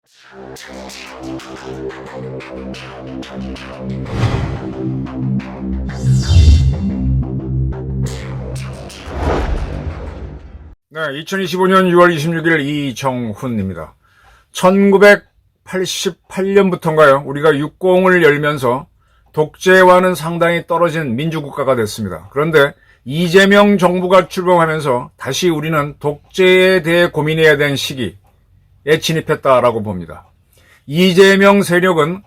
네, 2025년 6월 26일 이정훈입니다. 1988년부터인가요? 우리가 육공을 열면서 독재와는 상당히 떨어진 민주국가가 됐습니다. 그런데 이재명 정부가 출범하면서 다시 우리는 독재에 대해 고민해야 되는 시기에 진입했다라고 봅니다. 이재명 세력은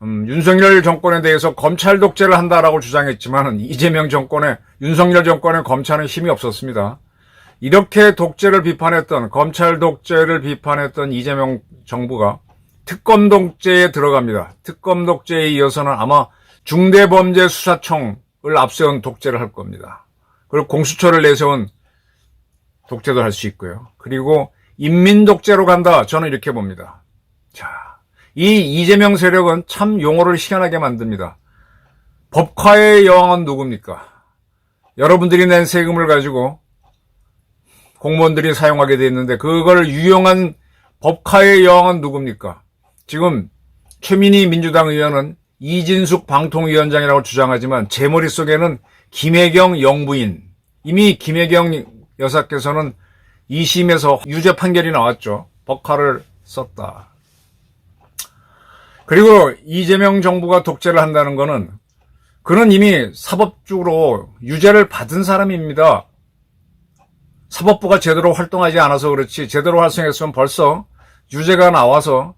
윤석열 정권에 대해서 검찰 독재를 한다라고 주장했지만 윤석열 정권의 검찰은 힘이 없었습니다. 이렇게 독재를 비판했던, 검찰 독재를 비판했던 이재명 정부가 특검 독재에 들어갑니다. 특검 독재에 이어서는 아마 중대범죄수사청을 앞세운 독재를 할 겁니다. 그리고 공수처를 내세운 독재도 할 수 있고요. 그리고 인민독재로 간다. 저는 이렇게 봅니다. 자, 이 이재명 세력은 참 용어를 희한하게 만듭니다. 법화의 여왕은 누굽니까? 여러분들이 낸 세금을 가지고 공무원들이 사용하게 돼 있는데 그걸 유용한 법화의 여왕은 누굽니까? 지금 최민희 민주당 의원은 이진숙 방통위원장이라고 주장하지만 제 머릿속에는 김혜경 영부인, 이미 김혜경 여사께서는 2심에서 유죄 판결이 나왔죠. 법화를 썼다. 그리고 이재명 정부가 독재를 한다는 거는 그는 이미 사법적으로 유죄를 받은 사람입니다. 사법부가 제대로 활동하지 않아서 그렇지 제대로 활성했으면 벌써 유죄가 나와서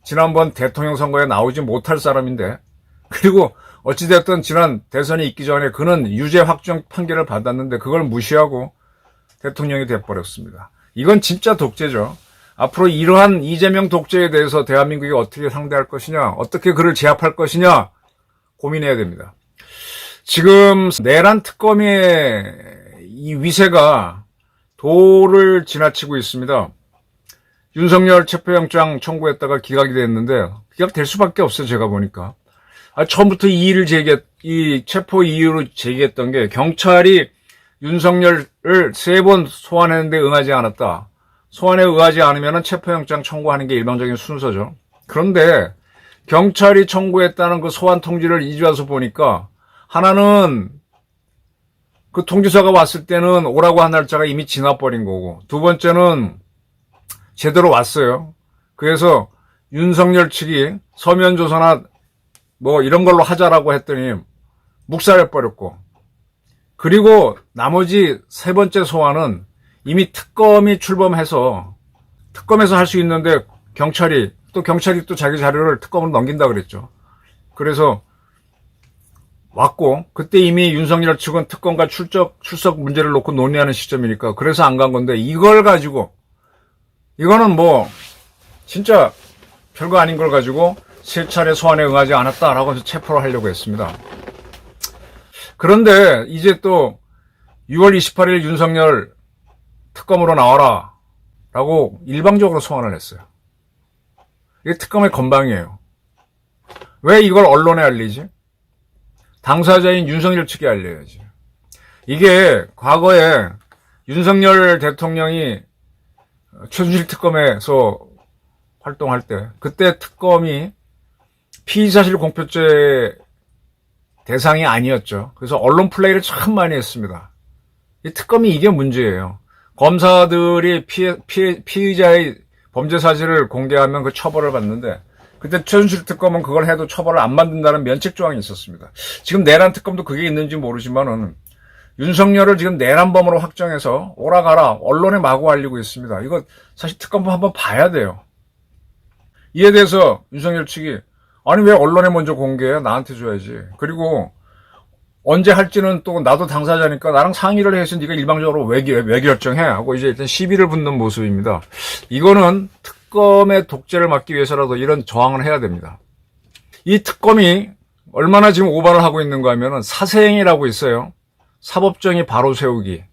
지난번 대통령 선거에 나오지 못할 사람인데, 그리고 어찌됐든 지난 대선이 있기 전에 그는 유죄 확정 판결을 받았는데 그걸 무시하고 대통령이 돼버렸습니다. 이건 진짜 독재죠. 앞으로 이러한 이재명 독재에 대해서 대한민국이 어떻게 상대할 것이냐, 어떻게 그를 제압할 것이냐 고민해야 됩니다. 지금 내란 특검의 이 위세가 도를 지나치고 있습니다. 윤석열 체포영장 청구했다가 기각이 됐는데 기각될 수밖에 없어요. 제가 보니까 처음부터 이 체포 이유로 제기했던 게 경찰이 윤석열을 3번 소환했는데 응하지 않았다. 소환에 응하지 않으면 체포영장 청구하는 게 일반적인 순서죠. 그런데 경찰이 청구했다는 그 소환 통지를 이제 와서 보니까 하나는 그 통지서가 왔을 때는 오라고 한 날짜가 이미 지나버린 거고, 두 번째는 제대로 왔어요. 그래서 윤석열 측이 서면 조사나 이런 걸로 하자라고 했더니 묵살해버렸고, 그리고 나머지 3번째 소환은 이미 특검이 출범해서 할 수 있는데 경찰이 또 자기 자료를 특검으로 넘긴다 그랬죠. 그래서 왔고, 그때 이미 윤석열 측은 특검과 출석 문제를 놓고 논의하는 시점이니까 그래서 안 간 건데, 이걸 가지고 이거는 진짜 별거 아닌 걸 가지고 3차례 소환에 응하지 않았다라고 해서 체포를 하려고 했습니다. 그런데 이제 또 6월 28일 윤석열 특검으로 나와라 라고 일방적으로 소환을 했어요. 이게 특검의 건방이에요. 왜 이걸 언론에 알리지? 당사자인 윤석열 측에 알려야지. 이게 과거에 윤석열 대통령이 최순실 특검에서 활동할 때, 그때 특검이 피의사실 공표죄 대상이 아니었죠. 그래서 언론 플레이를 참 많이 했습니다. 이 특검이 이게 문제예요. 검사들이 피의자의 범죄 사실을 공개하면 그 처벌을 받는데, 그때 최순실 특검은 그걸 해도 처벌을 안 받는다는 면책 조항이 있었습니다. 지금 내란 특검도 그게 있는지 모르지만은 윤석열을 지금 내란범으로 확정해서 오라가라 언론에 마구 알리고 있습니다. 이거 사실 특검도 한번 봐야 돼요. 이에 대해서 윤석열 측이 아니 왜 언론에 먼저 공개해? 나한테 줘야지. 그리고 언제 할지는 또 나도 당사자니까 나랑 상의를 해서 네가 일방적으로 왜 결정해? 하고 이제 일단 시비를 붙는 모습입니다. 이거는 특검의 독재를 막기 위해서라도 이런 저항을 해야 됩니다. 이 특검이 얼마나 지금 오바를 하고 있는가 하면은 사세행이라고 있어요. 사법정의 바로 세우기라고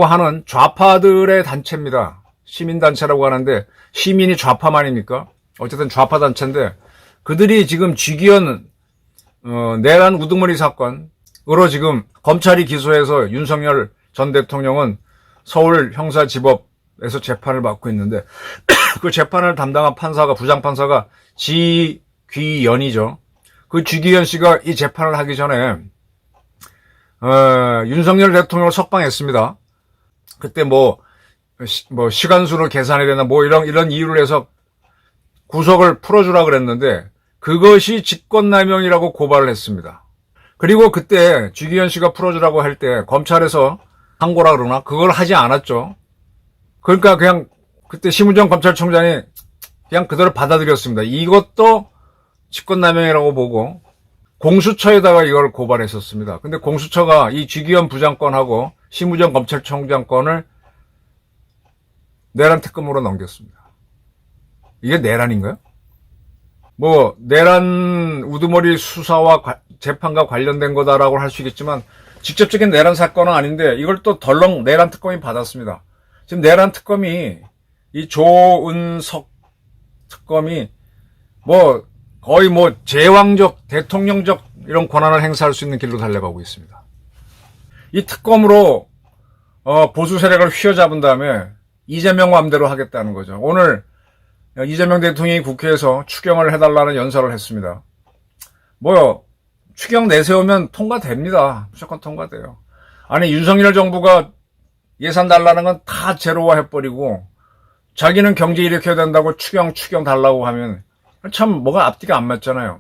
하는 좌파들의 단체입니다. 시민단체라고 하는데 시민이 좌파만입니까? 어쨌든 좌파단체인데 그들이 지금 쥐기현 내란 우두머리 사건으로 지금 검찰이 기소해서 윤석열 전 대통령은 서울 형사지법에 재판을 받고 있는데 그 재판을 담당한 판사가 부장판사가 지귀연이죠. 그 지귀연 씨가 이 재판을 하기 전에 윤석열 대통령을 석방했습니다. 그때 시간수를 계산해야 되나 이런 이유를 해서 구속을 풀어주라 그랬는데 그것이 직권남용이라고 고발을 했습니다. 그리고 그때 지귀연 씨가 풀어주라고 할 때 검찰에서 항고라 그러나 그걸 하지 않았죠. 그러니까 그냥 그때 심우정 검찰총장이 그냥 그대로 받아들였습니다. 이것도 직권남용이라고 보고 공수처에다가 이걸 고발했었습니다. 근데 공수처가 이 지귀연 부장권하고 심우정 검찰총장권을 내란 특검으로 넘겼습니다. 이게 내란인가요? 내란 우두머리 수사와 재판과 관련된 거다라고 할 수 있겠지만 직접적인 내란 사건은 아닌데 이걸 또 덜렁 내란 특검이 받았습니다. 지금 내란 특검이 이 조은석 특검이 거의 제왕적 대통령적 이런 권한을 행사할 수 있는 길로 달려가고 있습니다. 이 특검으로 보수 세력을 휘어잡은 다음에 이재명 맘대로 하겠다는 거죠. 오늘 이재명 대통령이 국회에서 추경을 해달라는 연설을 했습니다. 추경 내세우면 통과됩니다. 무조건 통과돼요. 아니 윤석열 정부가 예산 달라는 건 다 제로화 해버리고 자기는 경제 일으켜야 된다고 추경 달라고 하면 참 뭐가 앞뒤가 안 맞잖아요.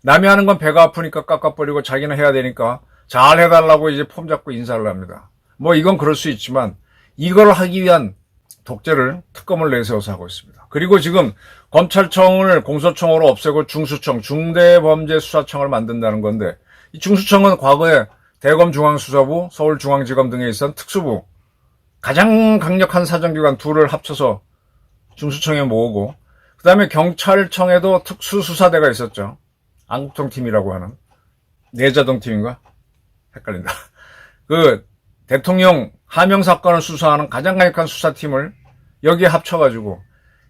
남이 하는 건 배가 아프니까 깎아버리고 자기는 해야 되니까 잘 해달라고 이제 폼 잡고 인사를 합니다. 이건 그럴 수 있지만 이걸 하기 위한 독재를 특검을 내세워서 하고 있습니다. 그리고 지금 검찰청을 공소청으로 없애고 중수청, 중대범죄수사청을 만든다는 건데 이 중수청은 과거에 대검중앙수사부, 서울중앙지검 등에 있었던 특수부 가장 강력한 사정기관 둘을 합쳐서 중수청에 모으고 그 다음에 경찰청에도 특수수사대가 있었죠. 안국통팀이라고 하는 내자동팀인가? 헷갈린다. 그 대통령 하명 사건을 수사하는 가장 강력한 수사팀을 여기에 합쳐가지고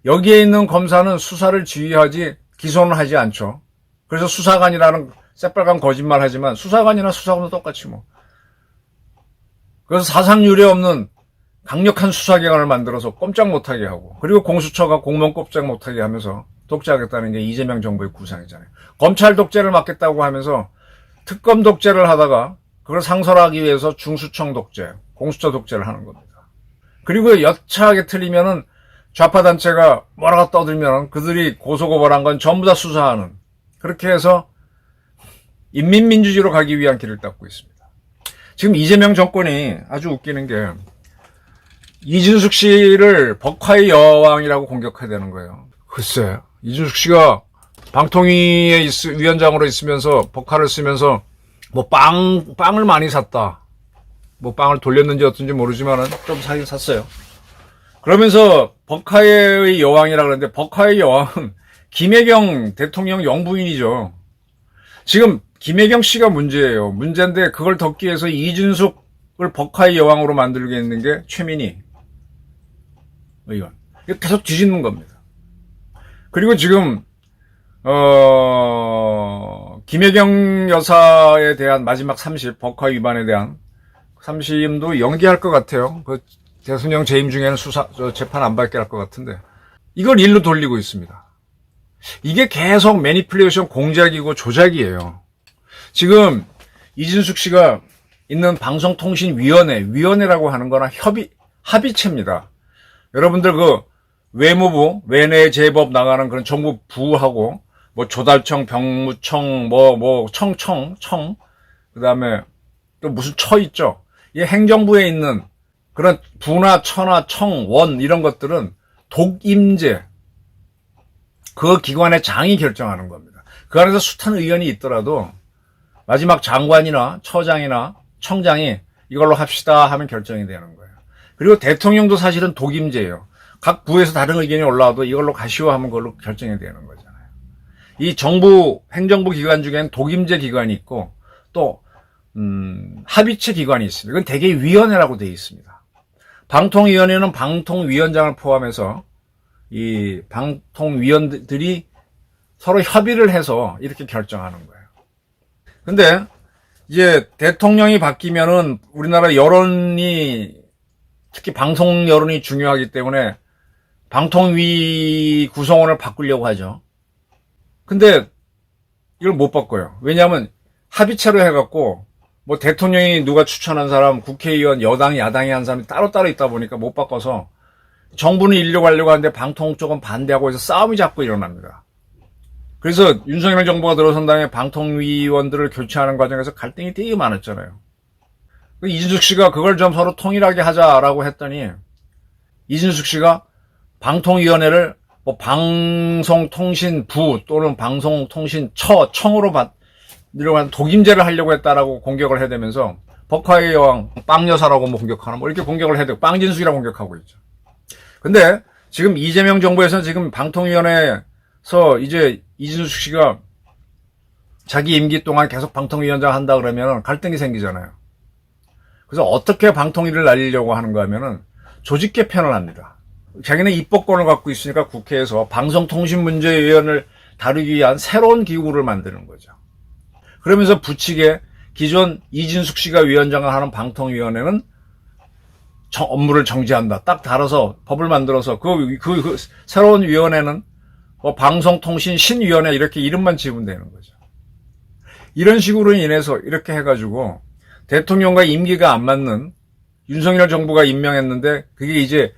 여기에 있는 검사는 수사를 지휘하지 기소는 하지 않죠. 그래서 수사관이라는 새빨간 거짓말 하지만 수사관이나 수사관도 똑같이 그래서 사상 유례 없는 강력한 수사기관을 만들어서 꼼짝 못하게 하고 그리고 공수처가 공무원 꼼짝 못하게 하면서 독재하겠다는 게 이재명 정부의 구상이잖아요. 검찰 독재를 막겠다고 하면서 특검 독재를 하다가 그걸 상설하기 위해서 중수청 독재, 공수처 독재를 하는 겁니다. 그리고 여차하게 틀리면은 좌파단체가 뭐라고 떠들면 그들이 고소고발한 건 전부 다 수사하는 그렇게 해서 인민민주주의로 가기 위한 길을 닦고 있습니다. 지금 이재명 정권이 아주 웃기는 게 이준숙 씨를 법화의 여왕이라고 공격해야 되는 거예요. 글쎄, 이준숙 씨가 방통위의 위원장으로 있으면서 법화를 쓰면서 빵을 많이 샀다. 빵을 돌렸는지 어떤지 모르지만은 좀 사긴 샀어요. 그러면서 법화의 여왕이라 그러는데 법화의 여왕은 김혜경 대통령 영부인이죠. 지금 김혜경 씨가 문제예요. 문제인데 그걸 덮기 위해서 이준숙을 법화의 여왕으로 만들겠는 게 최민희 의원. 계속 뒤집는 겁니다. 그리고 지금 김혜경 여사에 대한 마지막 30 법화 위반에 대한 3심도 연기할 것 같아요. 그 대통령 재임 중에는 재판 안 받게 할 것 같은데 이걸 일로 돌리고 있습니다. 이게 계속 매니플레이션 공작이고 조작이에요. 지금 이준숙 씨가 있는 방송통신위원회라고 하는 거나 합의체입니다. 여러분들 외무부, 외내 제법 나가는 그런 정부 부하고 조달청, 병무청, 청, 그 다음에 또 무슨 처 있죠. 이 행정부에 있는 그런 부나 처나 청, 원 이런 것들은 독임제 그 기관의 장이 결정하는 겁니다. 그 안에서 숱한 의견이 있더라도 마지막 장관이나 처장이나 청장이 이걸로 합시다 하면 결정이 되는 거예요. 그리고 대통령도 사실은 독임제예요. 각 부에서 다른 의견이 올라와도 이걸로 가시오 하면 그걸로 결정이 되는 거잖아요. 이 정부, 행정부 기관 중에는 독임제 기관이 있고 또 합의체 기관이 있습니다. 이건 대개 위원회라고 되어 있습니다. 방통위원회는 방통위원장을 포함해서 이 방통위원들이 서로 협의를 해서 이렇게 결정하는 거예요. 근데 이제 대통령이 바뀌면은 우리나라 여론이 특히 방송 여론이 중요하기 때문에 방통위 구성원을 바꾸려고 하죠. 근데 이걸 못 바꿔요. 왜냐하면 합의체로 해갖고 뭐 대통령이 누가 추천한 사람, 국회의원, 여당, 야당이 한 사람이 따로따로 있다 보니까 못 바꿔서 정부는 이려고 하려고 하는데 방통 쪽은 반대하고 해서 싸움이 자꾸 일어납니다. 그래서 윤석열 정부가 들어선 다음에 방통위원들을 교체하는 과정에서 갈등이 되게 많았잖아요. 이진숙 씨가 그걸 좀 서로 통일하게 하자라고 했더니 이진숙 씨가 방통위원회를 뭐 방송통신부 또는 방송통신청으로 이런 독임제를 하려고 했다라고 공격을 해대면서 법화의 여왕 빵여사라고 뭐 공격하는 뭐 이렇게 공격을 해대고 빵진숙이라고 공격하고 있죠. 근데 지금 이재명 정부에서는 지금 방통위원회에서 이제 이진숙 씨가 자기 임기 동안 계속 방통위원장 한다 그러면 갈등이 생기잖아요. 그래서 어떻게 방통위를 날리려고 하는가 하면은 조직 개편을 합니다. 자기는 입법권을 갖고 있으니까 국회에서 방송통신문제위원회를 다루기 위한 새로운 기구를 만드는 거죠. 그러면서 부칙에 기존 이진숙 씨가 위원장을 하는 방통위원회는 업무를 정지한다. 딱 달아서 법을 만들어서 그 새로운 위원회는 뭐 방송통신신위원회 이렇게 이름만 지으면 되는 거죠. 이런 식으로 인해서 이렇게 해가지고 대통령과 임기가 안 맞는 윤석열 정부가 임명했는데 그게 이제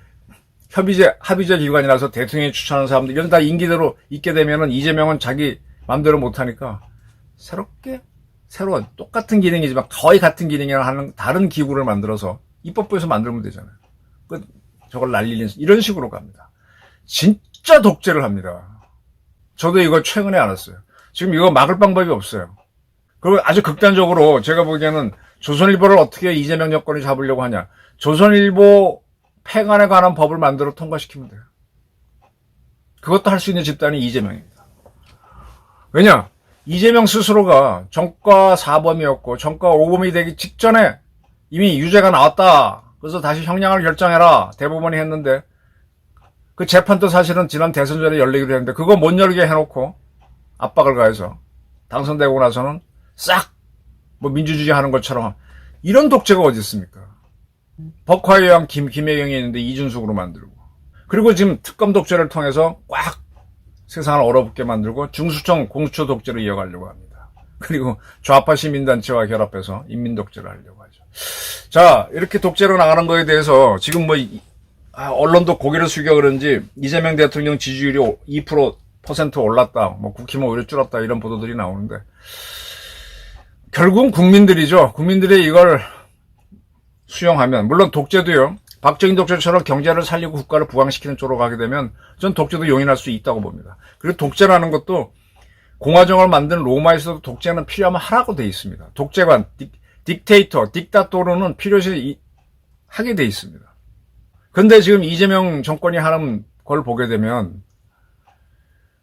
합의제 기관이라서 대통령이 추천하는 사람들 이런 다 임기대로 있게 되면은 이재명은 자기 마음대로 못하니까 새로운 똑같은 기능이지만 거의 같은 기능이랑 하는 다른 기구를 만들어서 입법부에서 만들면 되잖아요. 저걸 날리는 이런 식으로 갑니다. 진짜 독재를 합니다. 저도 이거 최근에 알았어요. 지금 이거 막을 방법이 없어요. 그리고 아주 극단적으로 제가 보기에는 조선일보를 어떻게 이재명 여권이 잡으려고 하냐. 조선일보 폐간에 관한 법을 만들어 통과시키면 돼요. 그것도 할 수 있는 집단이 이재명입니다. 왜냐? 이재명 스스로가 정과 4범이었고 정과 5범이 되기 직전에 이미 유죄가 나왔다. 그래서 다시 형량을 결정해라. 대법원이 했는데 그 재판도 사실은 지난 대선 전에 열리기로 했는데 그거 못 열게 해놓고 압박을 가해서 당선되고 나서는 싹 뭐 민주주의 하는 것처럼 이런 독재가 어디 있습니까? 법화의 여왕 김혜경이 있는데 이준숙으로 만들고 그리고 지금 특검 독재를 통해서 꽉 세상을 얼어붙게 만들고 중수청 공수처 독재를 이어가려고 합니다. 그리고 좌파 시민단체와 결합해서 인민독재를 하려고 하죠. 자, 이렇게 독재로 나가는 거에 대해서 지금 뭐 언론도 고개를 숙여 그런지 이재명 대통령 지지율이 2% 올랐다, 뭐 국힘은 오히려 줄었다 이런 보도들이 나오는데 결국은 국민들이죠. 국민들이 이걸 수용하면 물론 독재도요. 박정희 독재처럼 경제를 살리고 국가를 부강시키는 쪽으로 가게 되면 전 독재도 용인할 수 있다고 봅니다. 그리고 독재라는 것도 공화정을 만든 로마에서도 독재는 필요하면 하라고 돼 있습니다. 독재관, 딕테이터, 딕타토르는 필요시 하게 돼 있습니다. 근데 지금 이재명 정권이 하는 걸 보게 되면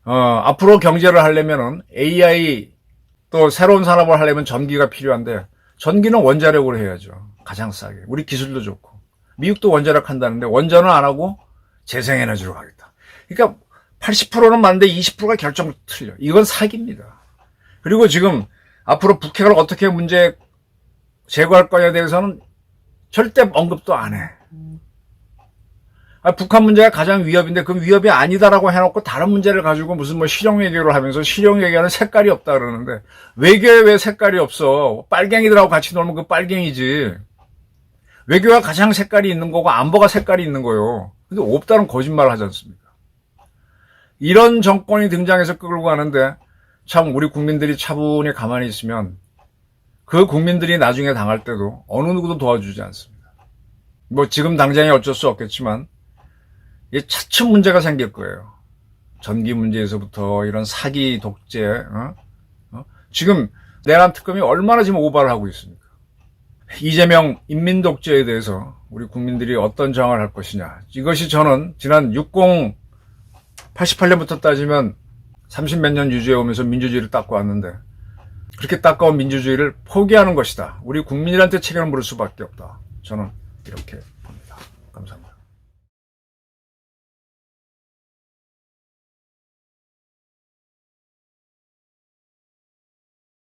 앞으로 경제를 하려면은 AI 또 새로운 산업을 하려면 전기가 필요한데 전기는 원자력으로 해야죠. 가장 싸게. 우리 기술도 좋고. 미국도 원자력 한다는데 원전은 안 하고 재생에너지로 가겠다. 그러니까 80%는 맞는데 20%가 결정 틀려. 이건 사기입니다. 그리고 지금 앞으로 북핵을 어떻게 문제 제거할 거냐에 대해서는 절대 언급도 안 해. 북한 문제가 가장 위협인데 그 위협이 아니다라고 해놓고 다른 문제를 가지고 무슨 뭐 실용 외교를 하면서 실용 외교는 색깔이 없다 그러는데 외교에 왜 색깔이 없어? 빨갱이들하고 같이 놀면 그 빨갱이지. 외교가 가장 색깔이 있는 거고 안보가 색깔이 있는 거요. 근데 없다는 거짓말을 하지 않습니까? 이런 정권이 등장해서 끌고 가는데 참 우리 국민들이 차분히 가만히 있으면 그 국민들이 나중에 당할 때도 어느 누구도 도와주지 않습니다. 뭐 지금 당장에 어쩔 수 없겠지만 차츰 문제가 생길 거예요. 전기 문제에서부터 이런 사기 독재, 지금 내란 특검이 얼마나 지금 오바를 하고 있습니까? 이재명 인민독재에 대해서 우리 국민들이 어떤 저항을 할 것이냐. 이것이 저는 지난 88년부터 따지면 30몇 년 유지해 오면서 민주주의를 닦고 왔는데 그렇게 닦아온 민주주의를 포기하는 것이다. 우리 국민들한테 책임을 물을 수밖에 없다. 저는 이렇게 봅니다. 감사합니다.